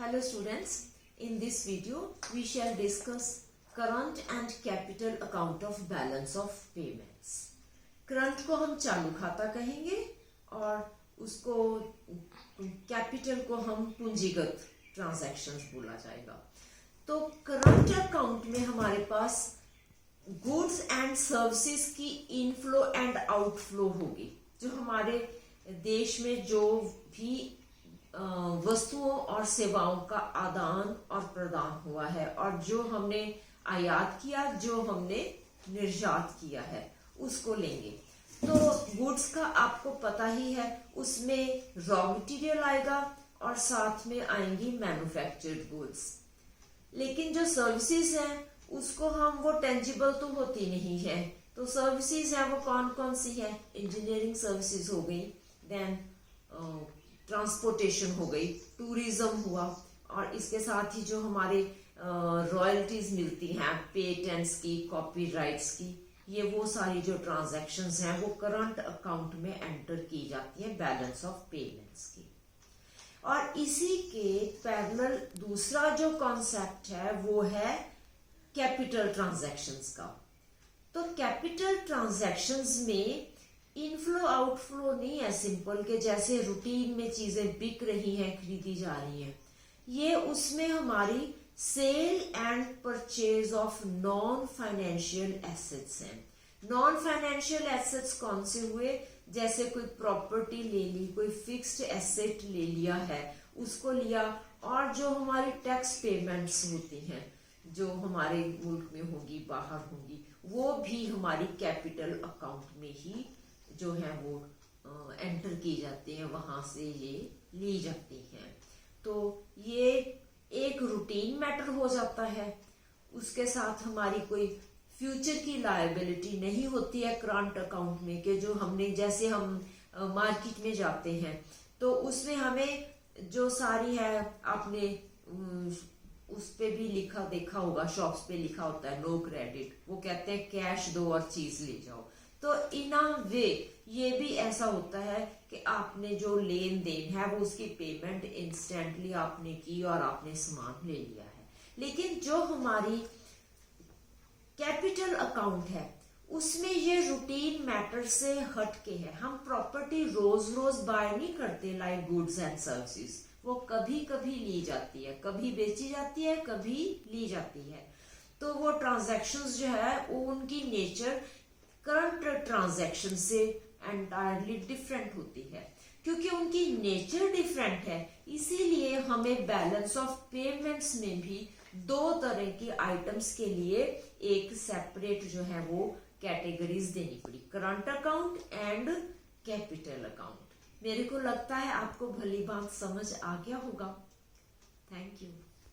Hello students, in this video we shall discuss current and capital account of balance of payments. Current को हम चालू खाता कहेंगे और उसको कैपिटल को हम पूंजीगत ट्रांजैक्शंस बोला जाएगा। तो करंट अकाउंट में हमारे पास गुड्स एंड सर्विसेज की इनफ्लो एंड आउटफ्लो होगी। जो हमारे देश में जो भी वस्तुओं और सेवाओं का आदान और प्रदान हुआ है और जो हमने आयात किया, जो हमने निर्यात किया है, उसको लेंगे। तो गुड्स का आपको पता ही है, उसमें रॉ मटेरियल आएगा और साथ में आएंगी मैन्युफैक्चर्ड गुड्स। लेकिन जो सर्विसेज हैं उसको हम, वो टेंजिबल तो होती नहीं है। तो सर्विसेज है वो कौन कौन सी है? इंजीनियरिंग सर्विसेज हो गई, देन ट्रांसपोर्टेशन हो गई, टूरिज्म हुआ, और इसके साथ ही जो हमारे रॉयल्टीज मिलती हैं पेटेंट्स की, कॉपीराइट्स की, ये वो सारी जो ट्रांजैक्शंस हैं वो करंट अकाउंट में एंटर की जाती है बैलेंस ऑफ पेमेंट्स की। और इसी के पैरेलल दूसरा जो कॉन्सेप्ट है वो है कैपिटल ट्रांजैक्शंस का। तो कैपिटल ट्रांजैक्शंस में इनफ्लो आउटफ्लो नहीं है सिंपल के जैसे रूटीन में चीजें बिक रही हैं, खरीदी जा रही हैं। ये उसमें हमारी sale and purchase of non financial assets हैं। नॉन फाइनेंशियल एसेट्स कौन से हुए? जैसे कोई प्रॉपर्टी ले ली, कोई फिक्स्ड एसेट ले लिया है, उसको लिया, और जो हमारी टैक्स पेमेंट्स होती हैं जो हमारे मुल्क में होगी, बाहर होंगी, वो भी हमारी कैपिटल अकाउंट में ही जो है वो एंटर की जाती है, वहां से ये ली जाती हैं। तो ये एक रूटीन मैटर हो जाता है। उसके साथ हमारी कोई फ्यूचर की लायबिलिटी नहीं होती है करंट अकाउंट में, कि जो हमने, जैसे हम मार्केट में जाते हैं तो उसमें हमें जो सारी है, आपने उस पे भी लिखा देखा होगा, शॉप्स पे लिखा होता है नो क्रेडिट, वो कहते हैं कैश दो और चीज ले जाओ। तो इन अ वे ये भी ऐसा होता है कि आपने जो लेन देन है वो उसकी पेमेंट इंस्टेंटली आपने की और आपने सामान ले लिया है। लेकिन जो हमारी कैपिटल अकाउंट है उसमें ये रूटीन मैटर से हटके है। हम प्रॉपर्टी रोज रोज बाय नहीं करते, लाइक गुड्स एंड सर्विसेज। वो कभी कभी ली जाती है, कभी बेची जाती है, कभी ली जाती है। तो वो ट्रांजैक्शंस जो है वो उनकी नेचर करंट ट्रांजैक्शन से एंटायरली डिफरेंट होती है। क्योंकि उनकी नेचर डिफरेंट है, इसीलिए हमें बैलेंस ऑफ पेमेंट्स में भी दो तरह की आइटम्स के लिए एक सेपरेट जो है वो कैटेगरीज देनी पड़ी, current account and capital account. मेरे को लगता है आपको भली बात समझ आ गया होगा। Thank you.